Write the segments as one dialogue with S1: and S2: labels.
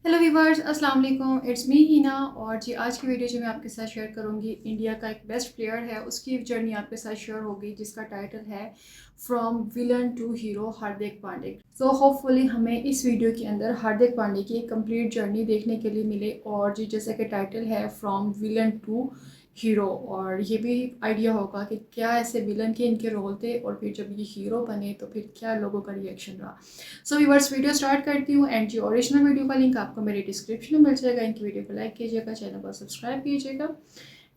S1: Hello viewers, अस्सलाम वालेकुम। It's me हीना। और जी आज की वीडियो जो मैं आपके साथ शेयर करूंगी, इंडिया का एक बेस्ट प्लेयर है, उसकी जर्नी आपके साथ शेयर होगी, जिसका टाइटल है from villain to hero, Hardik Pandya. So hopefully हमें इस वीडियो के अंदर हार्दिक पांड्या की एक कंप्लीट जर्नी देखने के लिए मिले। और जी जैसे कि टाइटल है फ्रॉम विलन टू हीरो, और ये भी आइडिया होगा कि क्या ऐसे विलन के इनके रोल थे और फिर जब ये हीरो बने तो फिर क्या लोगों का रिएक्शन रहा। सो व्यूअर्स, वीडियो स्टार्ट करती हूँ। एंड जी ओरिजिनल वीडियो का लिंक आपको मेरे डिस्क्रिप्शन में मिल जाएगा। इनकी वीडियो को लाइक कीजिएगा, चैनल को सब्सक्राइब कीजिएगा।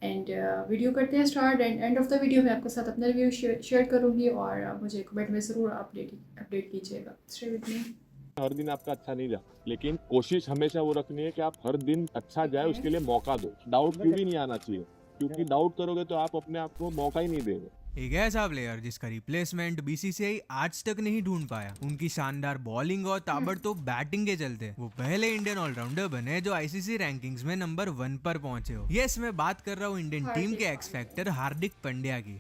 S1: एंड वीडियो करते हैं start. And end of the video मैं आपके साथ अपना रिव्यू शेयर करूँगी, और मुझे कमेंट में ज़रूर अपडेट कीजिएगा। Stay with me.
S2: हर दिन आपका अच्छा नहीं जा, लेकिन कोशिश हमेशा वो रखनी है कि आप हर दिन अच्छा जाए, उसके लिए मौका दो। डाउट क्यों भी नहीं आना चाहिए, क्योंकि डाउट करोगे तो आप अपने आप को मौका ही नहीं देंगे।
S3: एक ऐसा प्लेयर जिसका रिप्लेसमेंट बीसीसीआई आज तक नहीं ढूंढ पाया। उनकी शानदार बॉलिंग और ताबड़तोड़ बैटिंग के चलते वो पहले इंडियन ऑलराउंडर बने जो आईसीसी रैंकिंग्स में नंबर 1 पर पहुंचे हो। यस, मैं बात कर रहा हूँ इंडियन टीम के एक्स फैक्टर हार्दिक पांड्या की।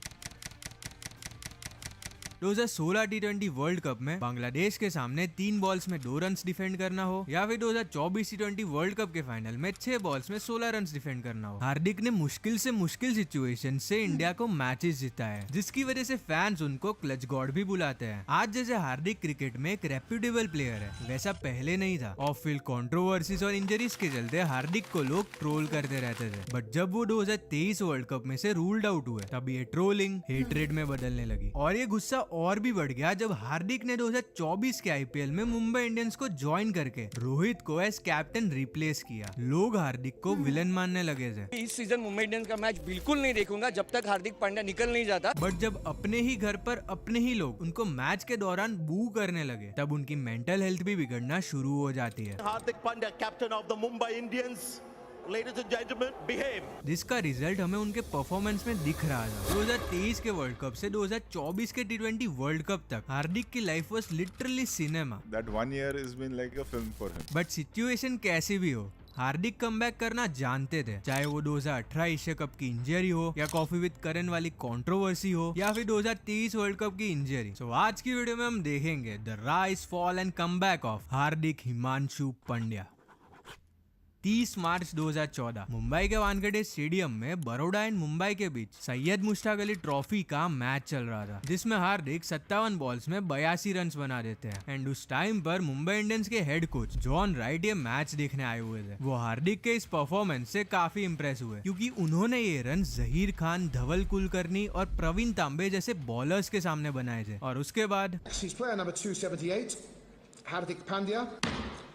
S3: 2016 टी20 वर्ल्ड कप में बांग्लादेश के सामने 3 बॉल्स में 2 रन्स डिफेंड करना हो, या फिर 2024 टी20 वर्ल्ड कप के फाइनल में 6 बॉल्स में 16 रन्स डिफेंड करना हो, हार्दिक ने मुश्किल से मुश्किल सिचुएशन से इंडिया को मैचेस जिताया है, जिसकी वजह से फैंस उनको क्लच गॉड भी बुलाते हैं। आज जैसे हार्दिक क्रिकेट में एक रेप्यूटेबल प्लेयर है, वैसा पहले नहीं था। ऑफ फील्ड कंट्रोवर्सीज और इंजरीज के चलते हार्दिक को लोग ट्रोल करते रहते थे, बट जब वो 2023 वर्ल्ड कप में से रूल्ड आउट हुए, तब ये ट्रोलिंग हेट्रेड में बदलने लगी। और ये गुस्सा और भी बढ़ गया जब हार्दिक ने 2024 के आईपीएल में मुंबई इंडियंस को ज्वाइन करके रोहित को एज कैप्टन रिप्लेस किया। लोग हार्दिक को विलन मानने लगे थे।
S4: इस सीजन मुंबई इंडियंस का मैच बिल्कुल नहीं देखूंगा जब तक हार्दिक पांड्या निकल नहीं जाता।
S3: बट जब अपने ही घर पर अपने ही लोग उनको मैच के दौरान बू करने लगे, तब उनकी मेंटल हेल्थ भी बिगड़ना शुरू हो जाती है।
S5: Hardik Pandya, captain of the Mumbai Indians. Ladies and gentlemen, behave.
S3: जिसका रिजल्ट हमें उनके परफॉर्मेंस में दिख रहा था। 2023 के वर्ल्ड कप से 2024 के टी20 वर्ल्ड कप तक हार्दिक की life was literally cinema.
S6: That 1 year has been like a film for him.
S3: But situation कैसी भी हो, हार्दिक कमबैक करना जानते थे, चाहे वो 2018 एशिया कप की इंजरी हो, या कॉफी विद करण वाली कंट्रोवर्सी हो, या फिर 2023 वर्ल्ड कप की इंजरी। सो आज की वीडियो में हम देखेंगे the rise, fall and comeback of Hardik Himanshu Pandya. 30 March 2014 Mumbai के वानखेड़े स्टेडियम में बड़ौदा एंड मुंबई के बीच सैयद मुश्ताक अली ट्रॉफी का मैच चल रहा था, जिसमें हार्दिक 57 बॉल्स में 82 रन्स बना देते हैं। एंड उस टाइम पर मुंबई इंडियंस के हेड कोच जॉन राइट ये मैच देखने आए हुए थे। वो हार्दिक के इस परफॉर्मेंस से काफी इंप्रेस हुए, क्योंकि उन्होंने ये रन जहीर खान, धवल कुलकर्णी और प्रवीण तांबे जैसे बॉलर्स के सामने बनाए थे। और उसके बाद
S7: He's player number 278, Hardik Pandya.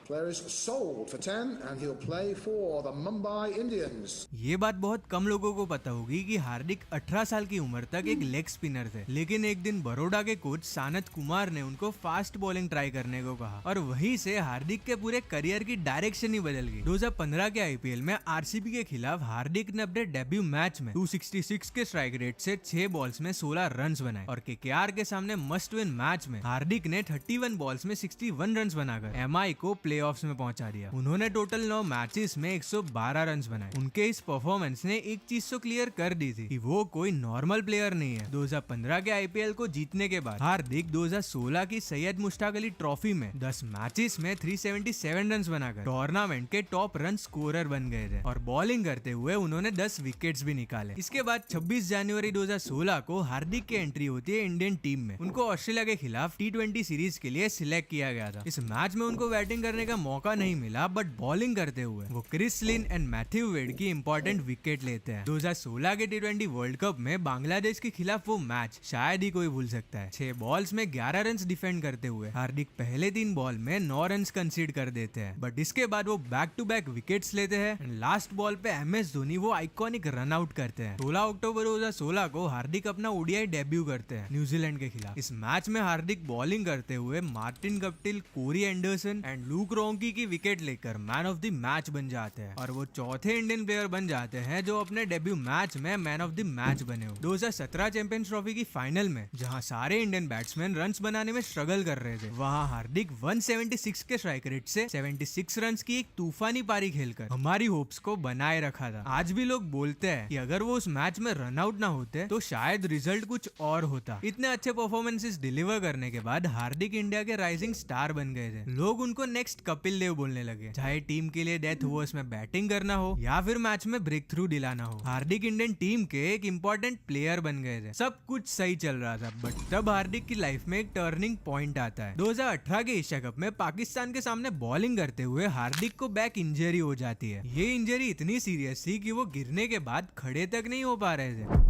S7: Player is sold for 10 and he'll play for the Mumbai Indians.
S3: ये बात बहुत कम लोगों को पता होगी कि हार्दिक 18 साल की उम्र तक एक लेग स्पिनर थे, लेकिन एक दिन बड़ौदा के कोच सानत कुमार ने उनको फास्ट बॉलिंग ट्राई करने को कहा, और वहीं से हार्दिक के पूरे करियर की डायरेक्शन ही बदल गई। 2015 के आईपीएल में आरसीबी के खिलाफ हार्दिक ने अपने डेब्यू मैच में 266 के स्ट्राइक रेट से 6 बॉल्स में 16 रन्स बनाए, और केकेआर के सामने मस्ट विन मैच में हार्दिक ने 31 बॉल्स में 61 रन्स बनाकर एमआई को प्लेऑफ्स में पहुंचा दिया। उन्होंने टोटल 9 मैचेस में 112 रन्स बनाए। उनके इस परफॉर्मेंस ने एक चीज तो क्लियर कर दी थी कि वो कोई नॉर्मल प्लेयर नहीं है। 2015 के आईपीएल को जीतने के बाद हार्दिक 2016 की सैयद मुश्ताक अली ट्रॉफी में 10 मैचेस में 377 रन्स बनाकर टूर्नामेंट के टॉप रन स्कोरर बन गए थे, और बॉलिंग करते हुए उन्होंने 10 विकेट्स भी निकाले। इसके बाद 26 जनवरी 2016 को हार्दिक की एंट्री होती है इंडियन टीम में। उनको ऑस्ट्रेलिया के खिलाफ टी20 सीरीज के लिए सिलेक्ट किया गया था। इस मैच में उनको बैटिंग करने का मौका नहीं मिला, बट बॉलिंग करते हुए वो Chris Lynn and Matthew Wade की इंपॉर्टेंट विकेट लेते हैं। 2016 के टी20 वर्ल्ड कप में बांग्लादेश के खिलाफ वो मैच शायद ही कोई भूल सकता है। 6 बॉल्स में 11 रन्स डिफेंड करते हुए हार्दिक पहले 3 बॉल में 9 रन्स कंसीड कर देते हैं, बट इसके बाद वो बैक टू बैक विकेट्स लेते हैं एंड लास्ट बॉल पे एमएस धोनी वो आइकॉनिक रन आउट करते हैं। 16 अक्टूबर 2016 को हार्दिक अपना ओडीआई डेब्यू करते हैं न्यूजीलैंड के खिलाफ। इस मैच में हार्दिक बॉलिंग करते हुए Martin Guptill, Corey Anderson and Luke Ronchi की विकेट लेकर मैन ऑफ द मैच बन जाते हैं, और वो चौथे इंडियन प्लेयर बन जाते हैं जो अपने डेब्यू मैच में मैन ऑफ द मैच बने हो। 2017 चैंपियंस ट्रॉफी की फाइनल में जहां सारे इंडियन बैट्समैन रन्स बनाने में स्ट्रगल कर रहे थे, वहां हार्दिक 176 के स्ट्राइक रेट से 76 रन्स की एक तूफानी पारी खेलकर हमारी होप्स को बनाए रखा था। आज भी लोग बोलते हैं कि अगर वो उस मैच में रन आउट ना होते तो शायद रिजल्ट कुछ और होता। इतने अच्छे परफॉर्मेंसेस डिलीवर करने के बाद हार्दिक इंडिया के राइजिंग स्टार बन गए थे। लोग उनको नेक्स्ट नेक्स्ट कपिल देव बोलने लगे। चाहे टीम के लिए डेथ ओवर्स में बैटिंग करना हो या फिर मैच में ब्रेक थ्रू दिलाना हो, हार्दिक इंडियन टीम के एक इम्पोर्टेंट प्लेयर बन गए थे। सब कुछ सही चल रहा था, बट तब हार्दिक की लाइफ में एक टर्निंग पॉइंट आता है। 2018 के एशिया कप में पाकिस्तान के सामने बॉलिंग करते हुए हार्दिक को बैक इंजरी हो जाती है। ये इंजरी इतनी सीरियस थी कि वो गिरने के बाद खड़े तक नहीं हो पा रहे थे।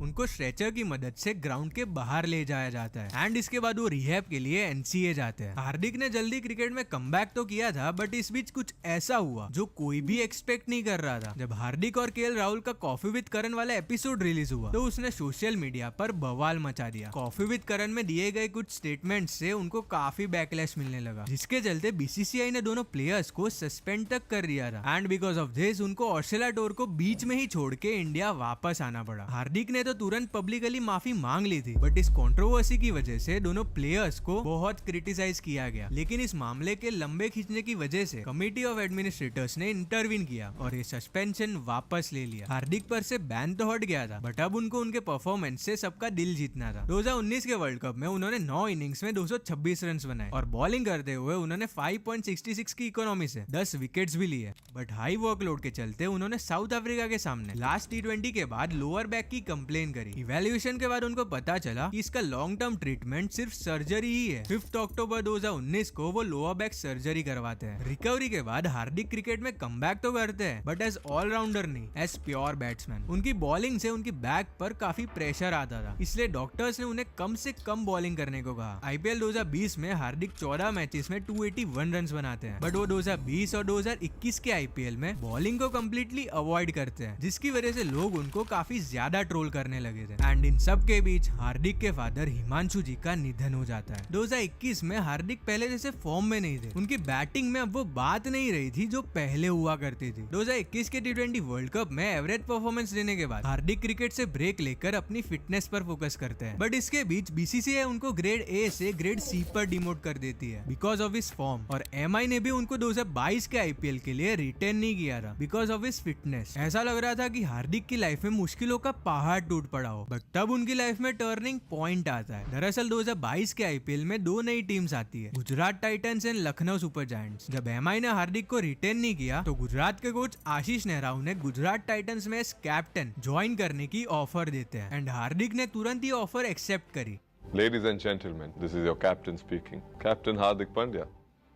S3: उनको स्ट्रेचर की मदद से ग्राउंड के बाहर ले जाया जाता है एंड इसके बाद वो रिहैब के लिए एनसीए जाते हैं। हार्दिक ने जल्दी क्रिकेट में कमबैक तो किया था, बट इस बीच कुछ ऐसा हुआ जो कोई भी एक्सपेक्ट नहीं कर रहा था। जब हार्दिक और केएल राहुल का कॉफी विद करण वाला एपिसोड रिलीज हुआ तो उसने सोशल मीडिया पर बवाल मचा दिया। कॉफी विद करण में दिए गए कुछ स्टेटमेंट से उनको काफी बैकलैश मिलने लगा, जिसके चलते बीसीसीआई ने दोनों प्लेयर्स को सस्पेंड तक कर दिया था एंड बिकॉज ऑफ दिस उनको ऑस्ट्रेलिया टूर को बीच में ही छोड़ के इंडिया वापस आना पड़ा। हार्दिक ने तो तुरंत पब्लिकली माफी मांग ली थी, बट इस कंट्रोवर्सी की वजह से दोनों प्लेयर्स को बहुत क्रिटिसाइज किया गया। लेकिन इस मामले के लंबे खींचने की वजह से कमिटी ऑफ एडमिनिस्ट्रेटर्स ने इंटरवीन किया और ये सस्पेंशन वापस ले लिया। हार्दिक पर से बैन तो हट गया था, बट अब उनको उनके परफॉर्मेंस से सबका दिल जीतना था। 2019 के वर्ल्ड कप में उन्होंने 9 इनिंग्स में 226 रन बनाए और बॉलिंग करते हुए उन्होंने 5.66 की इकोनॉमी से 10 विकेट्स भी लिए। बट हाई वर्कलोड के चलते उन्होंने साउथ अफ्रीका के सामने लास्ट T20 के बाद लोअर बैक की कंप्लेन करी। इवैल्यूएशन के बाद उनको पता चला कि इसका लॉन्ग टर्म ट्रीटमेंट सिर्फ सर्जरी ही है। 5 अक्टूबर 2019 को वो लोअर बैक सर्जरी करवाते हैं। रिकवरी के बाद हार्दिक क्रिकेट में कमबैक तो करते हैं, बट एज ऑलराउंडर नहीं, एज प्योर बैट्समैन। उनकी बॉलिंग से उनकी बैक पर काफी प्रेशर आता था, इसलिए डॉक्टर्स ने उन्हें कम से कम बॉलिंग करने को कहा। आईपीएल 2020 में हार्दिक 14 मैचेस में 281 रन बनाते हैं, बट वो 2020 और 2021 के आईपीएल में बॉलिंग को कम्प्लीटली अवॉइड करते हैं, जिसकी वजह से लोग उनको काफी ज्यादा ट्रोल करने लगे थे। एंड इन सब के बीच हार्दिक के फादर हिमांशु जी का निधन हो जाता है। 2021 में हार्दिक पहले जैसे फॉर्म में नहीं थे। उनकी बैटिंग में अब वो बात नहीं रही थी जो पहले हुआ करती थी। 2021 के T20 वर्ल्ड कप में एवरेज परफॉर्मेंस देने के बाद हार्दिक क्रिकेट से ब्रेक लेकर अपनी फिटनेस पर फोकस करते हैं, बट इसके बीच बीसीसीआई उनको ग्रेड ए से ग्रेड सी पर डिमोट कर देती है बिकॉज ऑफ हिज फॉर्म। और एमआई ने भी उनको 2022 के आईपीएल के लिए रिटेन नहीं किया था बिकॉज ऑफ हिज फिटनेस। ऐसा लग रहा था कि हार्दिक की लाइफ में मुश्किलों का पहाड़ टूट पड़ा हो, बट तब उनकी लाइफ में टर्निंग पॉइंट आता है। दरअसल 2022 के आईपीएल में 2 नई टीम्स आती है, Gujarat Titans and Lucknow super giants. जब एमआई ने हार्दिक को रिटेन नहीं किया तो गुजरात के कोच आशीष नेहरा उन्हें गुजरात टाइटंस में कैप्टन ज्वाइन करने की ऑफर देते हैं एंड हार्दिक ने तुरंत ये ऑफर एक्सेप्ट करी।
S8: Ladies and gentlemen, this is your captain speaking. Captain Hardik Pandya.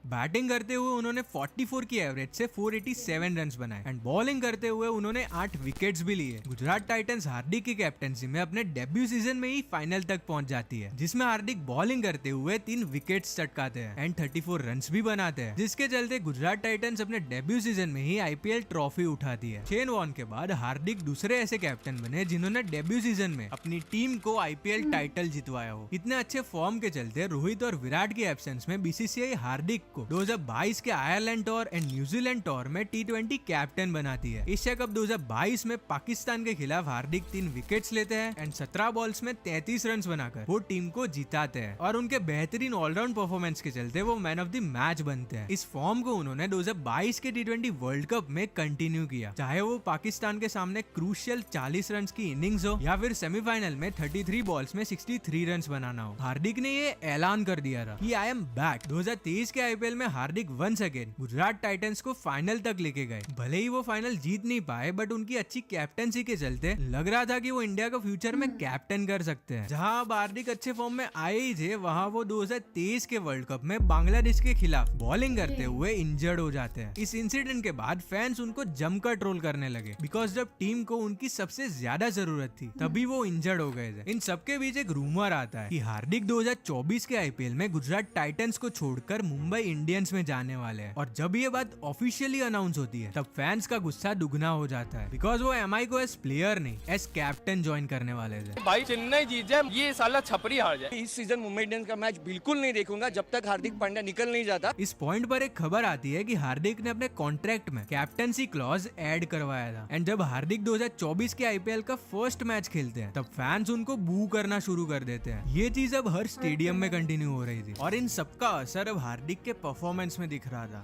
S3: Batting करते हुए उन्होंने 44 की एवरेज से 487 रन बनाए एंड बॉलिंग करते हुए उन्होंने 8 विकेट्स भी लिए। गुजरात टाइटंस हार्दिक की कैप्टनसी में अपने डेब्यू सीजन में ही फाइनल तक पहुंच जाती है, जिसमें हार्दिक बॉलिंग करते हुए 3 विकेट्स चटकाते हैं एंड 34 रन्स भी बनाते हैं, जिसके चलते गुजरात टाइटंस अपने डेब्यू सीजन में ही आईपीएल ट्रॉफी उठाती है। शेन वॉर्न के बाद हार्दिक दूसरे ऐसे कैप्टन बने जिन्होंने डेब्यू सीजन में अपनी टीम को आईपीएल टाइटल जितवाया हो। इतने अच्छे फॉर्म के चलते रोहित और विराट की एब्सेंस में बीसीसीआई हार्दिक को 2022 के Ireland tour and New Zealand tour में T20 कैप्टन बनाती है। एशिया कप 2022 में पाकिस्तान के खिलाफ हार्दिक 3 विकेट्स लेते हैं एंड 17 बॉल्स में 33 रन बनाकर वो टीम को जिताते हैं और उनके बेहतरीन ऑलराउंड परफॉर्मेंस के चलते वो मैन ऑफ द मैच बनते हैं। इस फॉर्म को उन्होंने 2022 के T20 वर्ल्ड कप में कंटिन्यू किया, चाहे वो पाकिस्तान के सामने क्रूशियल 40 रन की इनिंग्स हो या फिर सेमीफाइनल में 33 बॉल्स में 63 रन बनाना हो। हार्दिक ने ये ऐलान कर दिया था कि आई एम बैक। 2023 के आईपीएल में हार्दिक वंस अगेन गुजरात टाइटंस को फाइनल तक लेके गए। भले ही वो फाइनल जीत नहीं पाए, बट उनकी अच्छी कैप्टनसी के चलते लग रहा था कि वो इंडिया को फ्यूचर में कैप्टन कर सकते हैं। जहां अब हार्दिक अच्छे फॉर्म में आए ही थे, वहां वो 2023 के वर्ल्ड कप में बांग्लादेश के खिलाफ बॉलिंग करते हुए इंजर्ड हो जाते हैं। इस इंसिडेंट के बाद फैंस उनको जमकर ट्रोल करने लगे बिकॉज जब टीम को उनकी सबसे ज्यादा जरूरत थी तभी वो इंजर्ड हो गए थे। इन सबके बीच एक रूमर आता है कि हार्दिक 2024 के आईपीएल में गुजरात टाइटंस को छोड़कर मुंबई इंडियंस में जाने वाले हैं। और जब ये बात ऑफिशियली अनाउंस होती है तब फैंस का गुस्सा दुगना हो जाता है बिकॉज वो एमआई को एज प्लेयर नहीं एज कैप्टन ज्वाइन करने वाले थे।
S4: भाई चेन्नई जीत जाए, ये साला छपरी हार जाए। इस सीजन मुंबई इंडियंस का मैच बिल्कुल नहीं देखूंगा जब तक हार्दिक पांड्या निकल नहीं जाता।
S3: इस पॉइंट पर एक खबर आती है कि हार्दिक ने अपने कॉन्ट्रैक्ट में कैप्टनसी क्लॉज ऐड करवाया था एंड जब हार्दिक 2024 के आईपीएल का फर्स्ट मैच खेलते हैं तब फैंस उनको बू करना शुरू कर देते हैं। ये चीज अब हर स्टेडियम में कंटिन्यू हो रही थी और इन सबका असर अब हार्दिक के परफॉर्मेंस में दिख रहा था।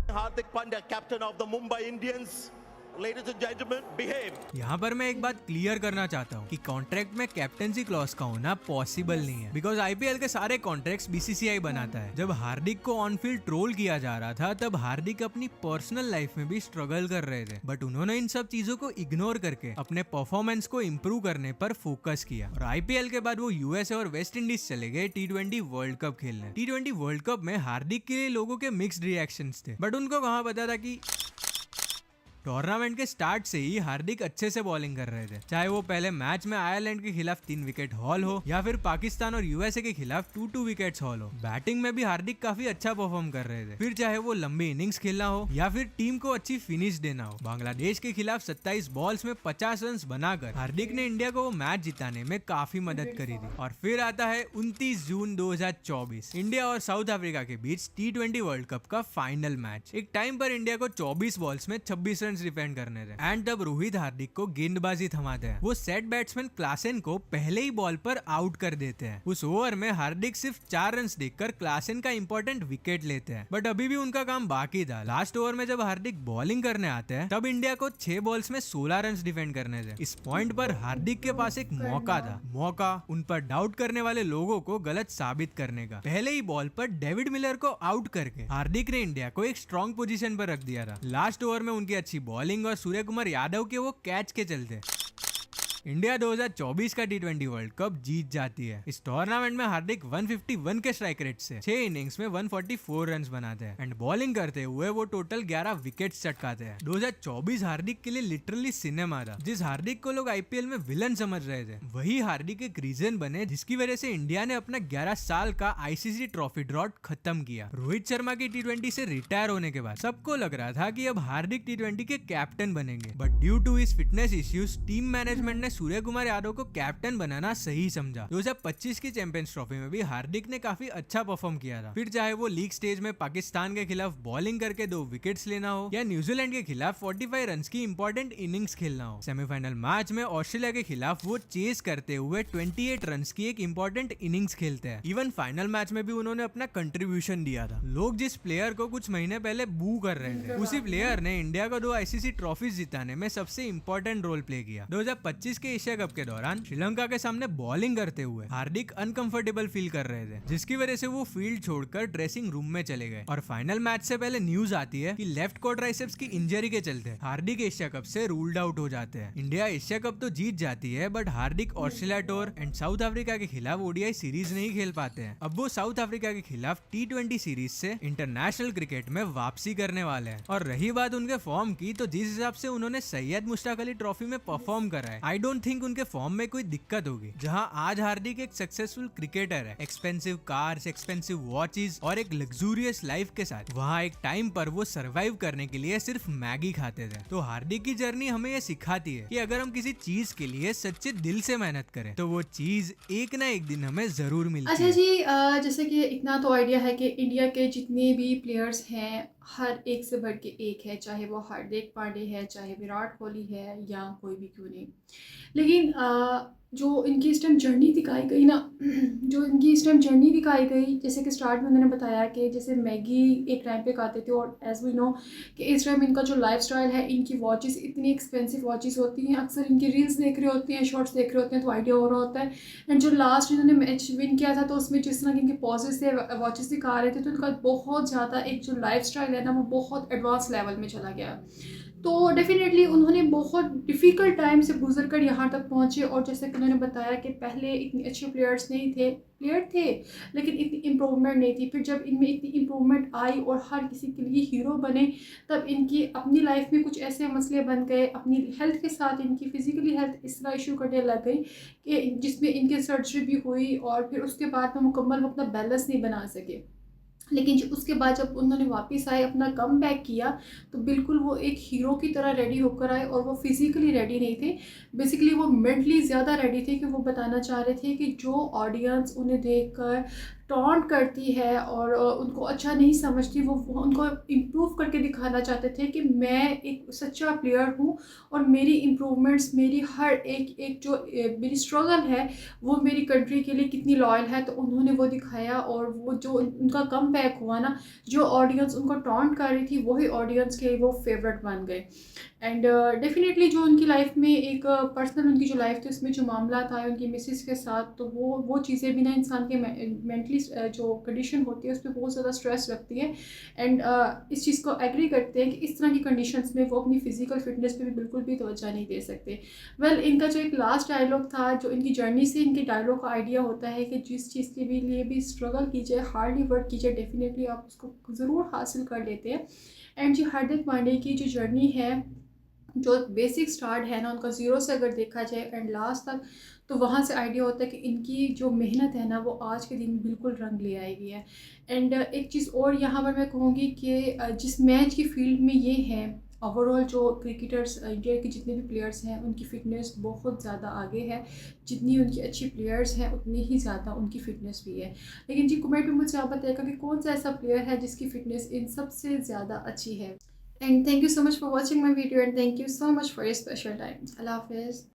S5: Hardik Pandya, captain of the Mumbai Indians. ladies and gentlemen, behave.
S3: यहाँ पर मैं एक बात क्लियर करना चाहता हूँ कि कॉन्ट्रैक्ट में कैप्टेंसी क्लॉज का होना पॉसिबल नहीं है, बिकॉज आईपीएल के सारे कॉन्ट्रैक्ट्स बीसीसीआई बनाता है। जब हार्दिक को ऑन फील्ड ट्रोल किया जा रहा था तब हार्दिक अपनी पर्सनल लाइफ में भी स्ट्रगल कर रहे थे, बट उन्होंने इन सब चीजों को इग्नोर करके अपने परफॉर्मेंस को इम्प्रूव करने पर फोकस किया। और आईपीएल के बाद वो यूएसए और वेस्ट इंडीज चले गए T20 वर्ल्ड कप खेलने। T20 वर्ल्ड कप में हार्दिक के लिए लोगों के मिक्स्ड रिएक्शंस थे, बट उनको कहाँ पता था कि टूर्नामेंट के स्टार्ट से ही हार्दिक अच्छे से बॉलिंग कर रहे थे, चाहे वो पहले मैच में आयरलैंड के खिलाफ 3 विकेट हॉल हो या फिर पाकिस्तान और यूएसए के खिलाफ 2-2 विकेट्स हॉल हो। बैटिंग में भी हार्दिक काफी अच्छा परफॉर्म कर रहे थे, फिर चाहे वो लंबी इनिंग्स खेलना हो या फिर टीम को अच्छी फिनिश देना हो। बांग्लादेश के खिलाफ 27 बॉल्स में 50 रन बनाकर हार्दिक ने इंडिया को वो मैच जिताने में काफी मदद करी थी। और फिर आता है 29 जून 2024, इंडिया और साउथ अफ्रीका के बीच T20 वर्ल्ड कप का फाइनल मैच। एक टाइम पर इंडिया को 24 बॉल्स में 26 रन डिफेंड करने थे एंड तब रोहित हार्दिक को गेंदबाजी थमाते हैं। वो सेट बैट्समैन क्लासेन को पहले ही बॉल पर आउट कर देते हैं। उस ओवर में हार्दिक सिर्फ 4 रन देकर क्लासेन का इंपॉर्टेंट विकेट लेते हैं, बट अभी भी उनका काम बाकी था। लास्ट ओवर में जब हार्दिक बॉलिंग करने आते हैं तब इंडिया को 6 बॉल्स में 16 रन डिफेंड करने थे। इस पॉइंट पर हार्दिक के पास एक मौका था, मौका उन पर डाउट करने वाले लोगों को गलत साबित करने का। पहले ही बॉल पर डेविड मिलर को आउट करके हार्दिक ने इंडिया को एक स्ट्रॉन्ग पोजीशन पर रख दिया था। लास्ट ओवर में उनकी अच्छी बॉलिंग और सूर्य कुमार यादव के वो कैच के चलते इंडिया 2024 का T20 वर्ल्ड कप जीत जाती है। इस टूर्नामेंट में हार्दिक 151 के स्ट्राइक रेट से 6 इनिंग्स में 144 रन्स बनाते हैं एंड बॉलिंग करते हुए वो टोटल 11 विकेट्स चटकाते हैं। 2024 हार्दिक के लिए लिटरली सिनेमा था। जिस हार्दिक को लोग आईपीएल में विलन समझ रहे थे, वही हार्दिक एक रीजन बने जिसकी वजह से इंडिया ने अपना 11 साल का आईसीसी ट्रॉफी ड्रॉट खत्म किया। रोहित शर्मा की T20 से रिटायर होने के बाद सबको लग रहा था कि अब हार्दिक T20 के कैप्टन बनेंगे, but due to his fitness issues team management ने सूर्य कुमार यादव को कैप्टन बनाना सही समझा। 2025 की चैंपियंस ट्रॉफी में भी हार्दिक ने काफी अच्छा परफॉर्म किया था। फिर चाहे वो लीग स्टेज में पाकिस्तान के खिलाफ बॉलिंग करके 2 विकेट्स लेना हो या न्यूजीलैंड के खिलाफ 45 रन की इंपॉर्टेंट इनिंग्स खेलना हो। सेमीफाइनल मैच में ऑस्ट्रेलिया के खिलाफ वो चेस करते हुए 28 रन की एक इंपॉर्टेंट इनिंग्स खेलते हैं। इवन फाइनल मैच में भी उन्होंने अपना कंट्रीब्यूशन दिया था। लोग जिस प्लेयर को कुछ महीने पहले बू कर रहे थे, उसी प्लेयर ने इंडिया को 2 आईसीसी ट्रॉफीज जिताने में सबसे इंपॉर्टेंट रोल प्ले किया। 2025 के एशिया कप के दौरान श्रीलंका के सामने बॉलिंग करते हुए हार्दिक अनकंफर्टेबल फील कर रहे थे, जिसकी वजह से वो फील्ड छोड़कर ड्रेसिंग रूम में चले गए। और फाइनल मैच से पहले न्यूज आती है कि लेफ्ट क्वाड्राइसेप्स की इंजरी के चलते हार्दिक एशिया कप से रूल्ड आउट हो जाते हैं। इंडिया एशिया कप तो जीत जाती है, but Hardik Australia tour and south Africa के खिलाफ ओडीआई सीरीज नहीं खेल पाते हैं। अब वो साउथ अफ्रीका के खिलाफ T20 सीरीज से इंटरनेशनल क्रिकेट में वापसी करने वाले हैं। और रही बात उनके फॉर्म की, तो जिस हिसाब से उन्होंने सैयद मुश्ताक अली ट्रॉफी में परफॉर्म करा है, आई डोंट थिंक उनके फॉर्म में कोई दिक्कत होगी। जहां आज हार्दिक एक सक्सेसफुल क्रिकेटर है, एक्सपेंसिव कार्स, एक्सपेंसिव वॉचेस और एक लग्जूरियस लाइफ के साथ, वहां एक टाइम पर वो सरवाइव करने के लिए सिर्फ मैगी खाते थे। तो हार्दिक की जर्नी हमें ये सिखाती है कि अगर हम किसी चीज के लिए सच्चे दिल से मेहनत करें तो वो चीज एक ना एक दिन हमें जरूर मिलती है।
S1: अच्छा जी, जैसे कि इतना तो आइडिया है कि इंडिया के जितने भी प्लेयर्स हैं हर एक से बढ़ के एक है, चाहे वो हार्दिक पांड्या है, चाहे विराट कोहली है या कोई भी क्यों नहीं। लेकिन जो इनकी इस टाइम जर्नी दिखाई गई ना, जैसे कि स्टार्ट में उन्होंने बताया कि जैसे मैगी एक टाइम पे खाते थे, और एज वी नो कि इस टाइम इनका जो लाइफस्टाइल है, इनकी वॉचेस इतनी एक्सपेंसिव वॉचेस होती हैं, अक्सर इनकी रील्स देख रहे होते हैं, शॉर्ट्स देख रहे होते हैं, तो आइडिया हो रहा होता है। एंड जो लास्ट इन्होंने मैच विन किया था, तो उसमें जिस तरह के इनके पॉजेस थे, वॉचेस दिखा रहे थे, तो इनका बहुत ज़्यादा एक जो लाइफस्टाइल है ना, वो बहुत एडवांस लेवल में चला गया। तो डेफिनेटली उन्होंने बहुत डिफ़िकल्ट टाइम से गुजर कर यहाँ तक पहुँचे। और जैसे कि उन्होंने बताया कि पहले इतने अच्छे प्लेयर थे लेकिन इतनी इम्प्रूवमेंट नहीं थी। फिर जब इनमें इतनी इम्प्रूवमेंट आई और हर किसी के लिए हीरो बने, तब इनकी अपनी लाइफ में कुछ ऐसे मसले बन गए, अपनी हेल्थ के साथ इनकी फिज़िकली हेल्थ इस तरह इशू करने लग गई कि जिसमें इनकी सर्जरी भी हुई, और फिर उसके बाद में मुकम्मल वो अपना बैलेंस नहीं बना सके। लेकिन उसके बाद जब उन्होंने वापस आए, अपना कम बैक किया, तो बिल्कुल वो एक हीरो की तरह रेडी होकर आए। और वो फिज़िकली रेडी नहीं थे, बेसिकली वो मेंटली ज़्यादा रेडी थे, कि वो बताना चाह रहे थे कि जो ऑडियंस उन्हें देखकर टॉन्ट करती है और उनको अच्छा नहीं समझती, वो उनको इम्प्रूव करके दिखाना चाहते थे कि मैं एक सच्चा प्लेयर हूँ और मेरी इम्प्रूवमेंट्स, मेरी हर एक जो मेरी स्ट्रगल है वो मेरी कंट्री के लिए कितनी लॉयल है। तो उन्होंने वो दिखाया और वो जो उनका कम बैक हुआ ना, जो ऑडियंस उनको टॉन्ट कर रही थी वही ऑडियंस के वो फेवरेट बन गए। एंड डेफिनेटली जो उनकी लाइफ में एक पर्सनल उनकी जो लाइफ थी उसमें जो मामला था उनकी मिसेस के साथ, तो वो चीज़ें भी ना इंसान के मेंटली जो कंडीशन होती है उस पर बहुत ज़्यादा स्ट्रेस रखती है। एंड इस चीज़ को एग्री करते हैं कि इस तरह की कंडीशंस में वो अपनी फिजिकल फिटनेस पे भी बिल्कुल भी तवज्जो नहीं दे सकते। वेल, इनका जो एक लास्ट डायलॉग था, जो इनकी जर्नी से इनके डायलॉग का आइडिया होता है कि जिस चीज़ के लिए भी स्ट्रगल कीजिए, हार्डली वर्क कीजिए, डेफिनेटली आप उसको ज़रूर हासिल कर लेते हैं। एंड जी हार्दिक पांड्या की जो जर्नी है, जो बेसिक स्टार्ट है ना उनका, ज़ीरो से अगर देखा जाए एंड लास्ट तक, तो वहाँ से आइडिया होता है कि इनकी जो मेहनत है ना वो आज के दिन बिल्कुल रंग ले आएगी है। एंड एक चीज़ और यहाँ पर मैं कहूँगी कि जिस मैच की फील्ड में ये है, ओवरऑल जो क्रिकेटर्स इंडिया के जितने भी प्लेयर्स हैं उनकी फ़िटनेस बहुत ज़्यादा आगे है। जितनी उनकी अच्छी प्लेयर्स हैं उतनी ही ज़्यादा उनकी फ़िटनेस भी है। लेकिन जी कमेंट में मुझे आप बताइएगा कि कौन सा ऐसा प्लेयर है जिसकी फ़िटनेस इन सबसे ज़्यादा अच्छी है। And thank you so much for watching my video and thank you so much for your special time. Allah Hafiz.